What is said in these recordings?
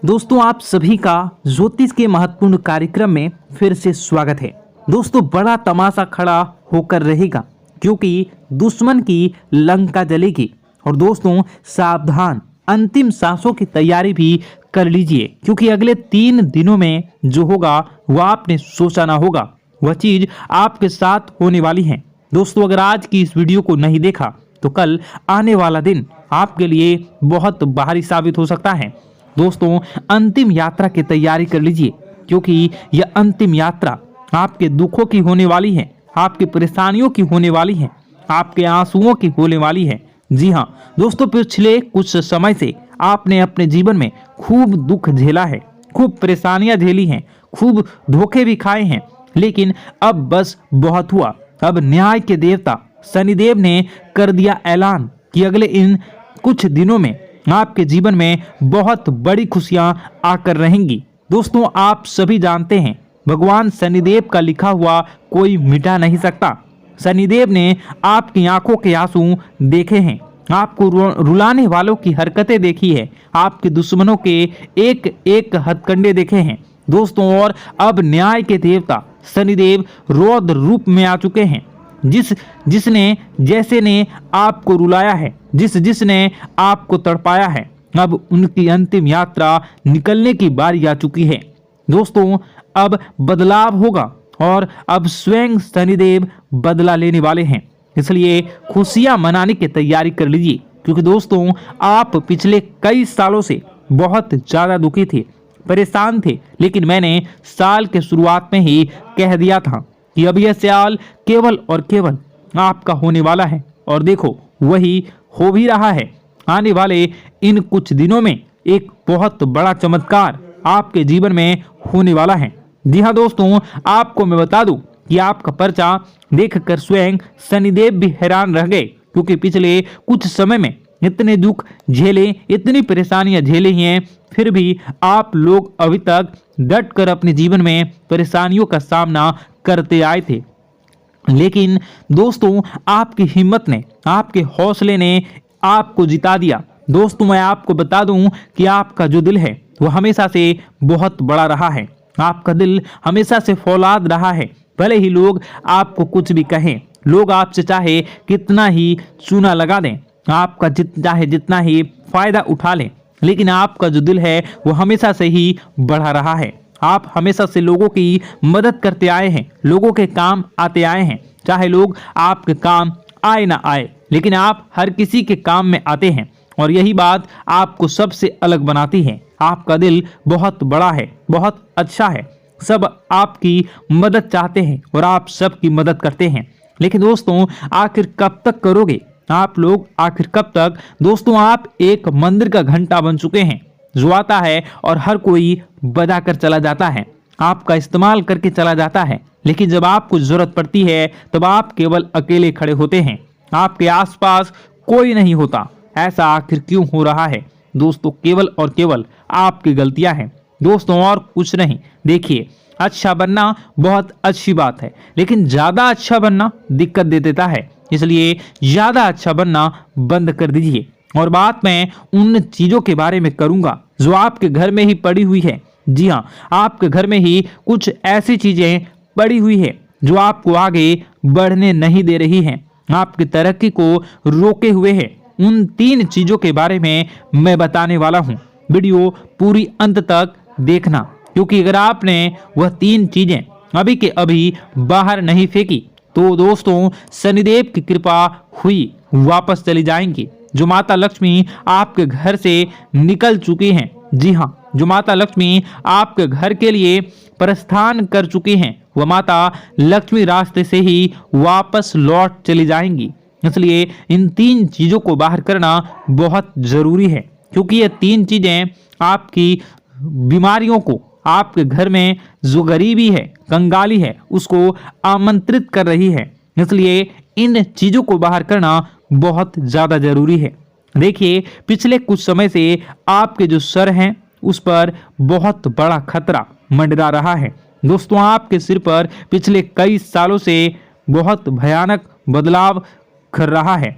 दोस्तों आप सभी का ज्योतिष के महत्वपूर्ण कार्यक्रम में फिर से स्वागत है। दोस्तों बड़ा तमाशा खड़ा होकर रहेगा क्योंकि दुश्मन की लंका जलेगी। और दोस्तों सावधान, अंतिम सांसों की तैयारी भी कर लीजिए क्योंकि अगले 3 दिनों में जो होगा वह आपने सोचा ना होगा, वह चीज आपके साथ होने वाली है। दोस्तों अगर आज की इस वीडियो को नहीं देखा तो कल आने वाला दिन आपके लिए बहुत भारी साबित हो सकता है। दोस्तों अंतिम यात्रा की तैयारी कर लीजिए क्योंकि यह अंतिम यात्रा आपके दुखों की होने वाली है, आपकी परेशानियों की होने वाली है, आपके आंसुओं की होने वाली है। जी हाँ दोस्तों, पिछले कुछ समय से आपने अपने जीवन में खूब दुख झेला है, खूब परेशानियां झेली हैं, खूब धोखे भी खाए हैं, लेकिन अब बस बहुत हुआ। अब न्याय के देवता शनिदेव ने कर दिया ऐलान कि अगले इन कुछ दिनों में आपके जीवन में बहुत बड़ी खुशियां आकर रहेंगी। दोस्तों आप सभी जानते हैं भगवान शनिदेव का लिखा हुआ कोई मिटा नहीं सकता। शनिदेव ने आपकी आंखों के आंसू देखे हैं, आपको रुलाने वालों की हरकतें देखी है, आपके दुश्मनों के एक एक हथकंडे देखे हैं। दोस्तों और अब न्याय के देवता शनिदेव रौद्र रूप में आ चुके हैं। जिसने जैसे ने आपको रुलाया है, जिसने आपको तड़पाया है, अब उनकी अंतिम यात्रा निकलने की बारी आ चुकी है। दोस्तों अब बदलाव होगा और अब स्वयं शनिदेव बदला लेने वाले हैं, इसलिए खुशियां मनाने की तैयारी कर लीजिए क्योंकि दोस्तों आप पिछले कई सालों से बहुत ज्यादा दुखी थे, परेशान थे, लेकिन मैंने साल के शुरुआत में ही कह दिया था कि अब यह साल केवल और केवल आपका होने वाला है और देखो वही हो भी रहा है। आने वाले इन कुछ दिनों में एक बहुत बड़ा चमत्कार आपके जीवन में होने वाला है। जी हाँ दोस्तों, आपको मैं बता दूं कि आपका पर्चा देखकर स्वयं शनिदेव भी हैरान रह गए क्योंकि पिछले कुछ समय में इतने दुख झेले, इतनी परेशानियां झेली हैं, फिर भी आप लोग अभी तक डट कर अपने जीवन में परेशानियों का सामना करते आए थे। लेकिन दोस्तों आपकी हिम्मत ने, आपके हौसले ने आपको जिता दिया। दोस्तों मैं आपको बता दूं कि आपका जो दिल है वो हमेशा से बहुत बड़ा रहा है, आपका दिल हमेशा से फौलाद रहा है। भले ही लोग आपको कुछ भी कहें, लोग आपसे चाहे कितना ही चूना लगा दें, आपका चाहे जितना ही फायदा उठा लें, लेकिन आपका जो दिल है वो हमेशा से ही बढ़ा रहा है। आप हमेशा से लोगों की मदद करते आए हैं, लोगों के काम आते आए हैं, चाहे लोग आपके काम आए ना आए, लेकिन आप हर किसी के काम में आते हैं और यही बात आपको सबसे अलग बनाती है। आपका दिल बहुत बड़ा है, बहुत अच्छा है, सब आपकी मदद चाहते हैं और आप सबकी मदद करते हैं। लेकिन दोस्तों आखिर कब तक करोगे आप लोग, आखिर कब तक? दोस्तों आप एक मंदिर का घंटा बन चुके हैं जो आता है और हर कोई बजा कर चला जाता है, आपका इस्तेमाल करके चला जाता है, लेकिन जब आपको जरूरत पड़ती है तब आप केवल अकेले खड़े होते हैं, आपके आसपास कोई नहीं होता। ऐसा आखिर क्यों हो रहा है? दोस्तों केवल और केवल आपकी गलतियां हैं दोस्तों, और कुछ नहीं। देखिए अच्छा बनना बहुत अच्छी बात है, लेकिन ज्यादा अच्छा बनना दिक्कत दे देता है, इसलिए ज्यादा अच्छा बनना बंद कर दीजिए। और बात मैं उन चीजों के बारे में करूंगा जो आपके घर में ही पड़ी हुई है। जी हाँ, आपके घर में ही कुछ ऐसी चीजें पड़ी हुई है जो आपको आगे बढ़ने नहीं दे रही हैं, आपकी तरक्की को रोके हुए है। उन 3 चीजों के बारे में मैं बताने वाला हूँ, वीडियो पूरी अंत तक देखना क्योंकि अगर आपने वह 3 चीजें अभी के अभी बाहर नहीं फेंकी तो दोस्तों शनिदेव की कृपा हुई वापस चली जाएंगी। जो माता लक्ष्मी आपके घर से निकल चुकी हैं, जी हाँ, जो माता लक्ष्मी आपके घर के लिए प्रस्थान कर चुकी हैं, वह माता लक्ष्मी रास्ते से ही वापस लौट चली जाएंगी। इसलिए इन 3 चीजों को बाहर करना बहुत जरूरी है क्योंकि ये 3 चीजें आपकी बीमारियों को, आपके घर में जो गरीबी है, कंगाली है, उसको आमंत्रित कर रही है। इसलिए इन चीजों को बाहर करना बहुत ज्यादा जरूरी है। देखिए पिछले कुछ समय से आपके जो सर हैं उस पर बहुत बड़ा खतरा मंडरा रहा है। दोस्तों आपके सिर पर पिछले कई सालों से बहुत भयानक बदलाव कर रहा है।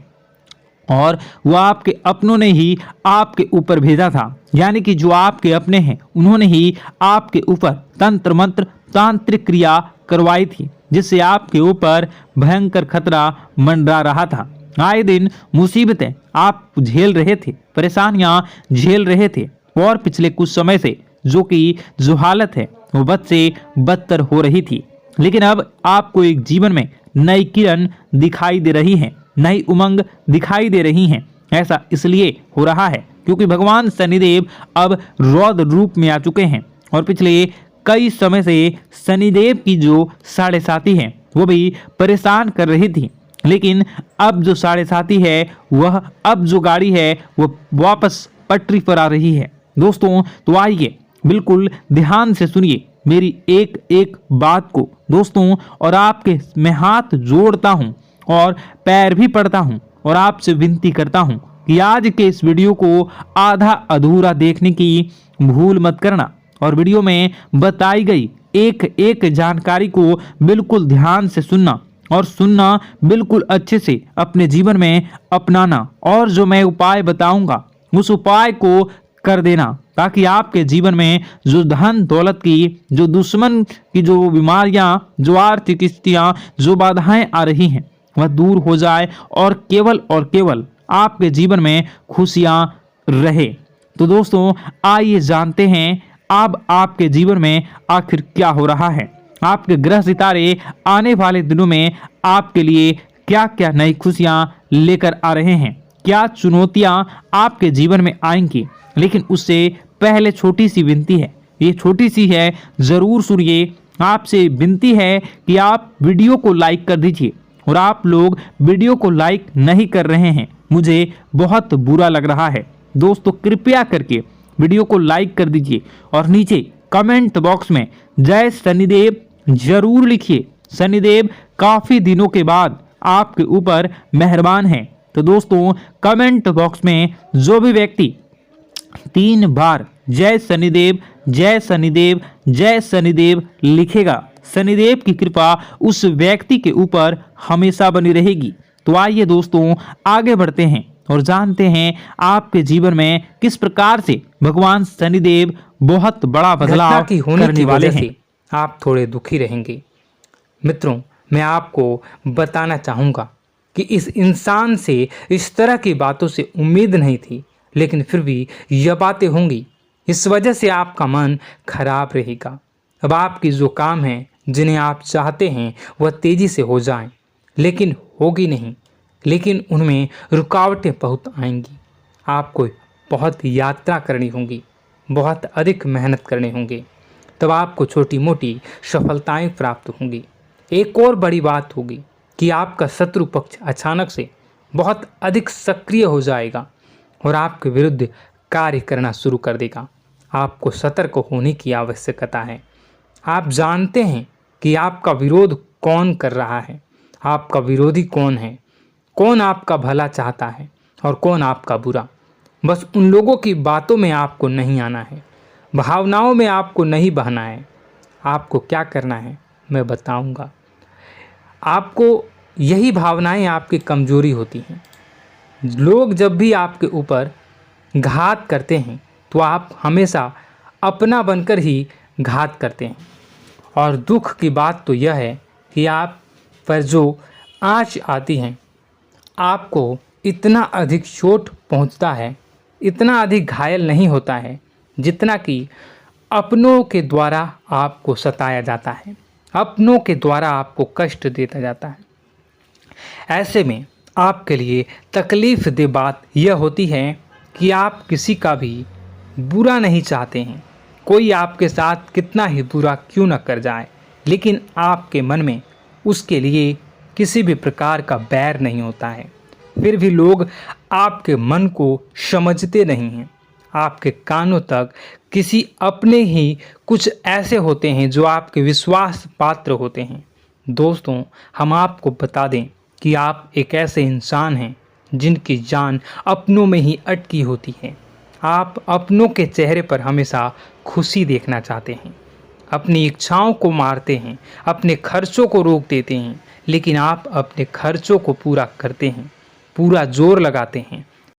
और वो आपके अपनों ने ही आपके ऊपर भेजा था, यानी कि जो आपके अपने हैं उन्होंने ही आपके ऊपर तंत्र मंत्र तांत्रिक क्रिया करवाई थी, जिससे आपके ऊपर भयंकर खतरा मंडरा रहा था। आए दिन मुसीबतें आप झेल रहे थे, परेशानियां झेल रहे थे, और पिछले कुछ समय से जो हालत है वो बद से बदतर हो रही थी। लेकिन अब आपको एक जीवन में नई किरण दिखाई दे रही है, नई उमंग दिखाई दे रही हैं। ऐसा इसलिए हो रहा है क्योंकि भगवान शनिदेव अब रौद्र रूप में आ चुके हैं, और पिछले कई समय से शनिदेव की जो साढ़े साथी है वो भी परेशान कर रही थी। लेकिन अब जो साढ़े साथी है वह, अब जो गाड़ी है वो वापस पटरी पर आ रही है। दोस्तों तो आइए बिल्कुल ध्यान से सुनिए मेरी एक एक बात को दोस्तों, और आपके मैं हाथ जोड़ता हूं और पैर भी पड़ता हूं और आपसे विनती करता हूं कि आज के इस वीडियो को आधा अधूरा देखने की भूल मत करना, और वीडियो में बताई गई एक एक जानकारी को बिल्कुल ध्यान से सुनना, और सुनना बिल्कुल अच्छे से अपने जीवन में अपनाना, और जो मैं उपाय बताऊंगा उस उपाय को कर देना, ताकि आपके जीवन में जो धन दौलत की, जो दुश्मन की जो बीमारियां, जो आर्थिक स्थितियां, जो बाधाएं आ रही हैं वह दूर हो जाए, और केवल आपके जीवन में खुशियां रहे। तो दोस्तों आइए जानते हैं अब आपके जीवन में आखिर क्या हो रहा है। आपके ग्रह सितारे आने वाले दिनों में आपके लिए क्या क्या नई खुशियां लेकर आ रहे हैं, क्या चुनौतियां आपके जीवन में आएंगी। लेकिन उससे पहले छोटी सी विनती है, ये छोटी सी है, जरूर सुनिए। आपसे विनती है कि आप वीडियो को लाइक कर दीजिए, और आप लोग वीडियो को लाइक नहीं कर रहे हैं, मुझे बहुत बुरा लग रहा है। दोस्तों कृपया करके वीडियो को लाइक कर दीजिए, और नीचे कमेंट बॉक्स में जय शनिदेव जरूर लिखिए। शनिदेव काफी दिनों के बाद आपके ऊपर मेहरबान हैं। तो दोस्तों कमेंट बॉक्स में जो भी व्यक्ति 3 बार जय शनिदेव जय शनिदेव जय शनिदेव लिखेगा, शनिदेव की कृपा उस व्यक्ति के ऊपर हमेशा बनी रहेगी। तो आइए दोस्तों आगे बढ़ते हैं और जानते हैं आपके जीवन में किस प्रकार से भगवान शनिदेव बहुत बड़ा बदलाव करने वाले हैं। आप थोड़े दुखी रहेंगे। मित्रों मैं आपको बताना चाहूँगा कि इस इंसान से इस तरह की बातों से उम्मीद नहीं थी, लेकिन फिर भी यह बातें होंगी। इस वजह से आपका मन खराब रहेगा। अब आपकी जो काम है, जिन्हें आप चाहते हैं वह तेज़ी से हो जाएं, लेकिन होगी नहीं, लेकिन उनमें रुकावटें बहुत आएंगी। आपको बहुत यात्रा करनी होगी, बहुत अधिक मेहनत करने होंगे, तब आपको छोटी मोटी सफलताएं प्राप्त होंगी। एक और बड़ी बात होगी कि आपका शत्रु पक्ष अचानक से बहुत अधिक सक्रिय हो जाएगा और आपके विरुद्ध कार्य करना शुरू कर देगा। आपको सतर्क होने की आवश्यकता है। आप जानते हैं कि आपका विरोध कौन कर रहा है, आपका विरोधी कौन है, कौन आपका भला चाहता है और कौन आपका बुरा। बस उन लोगों की बातों में आपको नहीं आना है, भावनाओं में आपको नहीं बहना है। आपको क्या करना है मैं बताऊंगा। आपको यही भावनाएं आपकी कमजोरी होती हैं। लोग जब भी आपके ऊपर घात करते हैं तो आप हमेशा अपना बनकर ही घात करते हैं। और दुख की बात तो यह है कि आप पर जो आँच आती है, आपको इतना अधिक चोट पहुंचता है, इतना अधिक घायल नहीं होता है जितना कि अपनों के द्वारा आपको सताया जाता है, अपनों के द्वारा आपको कष्ट देता जाता है। ऐसे में आपके लिए तकलीफ़ दे बात यह होती है कि आप किसी का भी बुरा नहीं चाहते हैं। कोई आपके साथ कितना ही बुरा क्यों न कर जाए, लेकिन आपके मन में उसके लिए किसी भी प्रकार का बैर नहीं होता है। फिर भी लोग आपके मन को समझते नहीं हैं। आपके कानों तक किसी अपने ही कुछ ऐसे होते हैं जो आपके विश्वास पात्र होते हैं। दोस्तों हम आपको बता दें कि आप एक ऐसे इंसान हैं जिनकी जान अपनों में ही अटकी होती है। आप अपनों के चेहरे पर हमेशा खुशी देखना चाहते हैं, अपनी इच्छाओं को मारते हैं, अपने खर्चों को रोक देते हैं, लेकिन आप अपने खर्चों को पूरा करते हैं। पूरा जोर लगाते हैं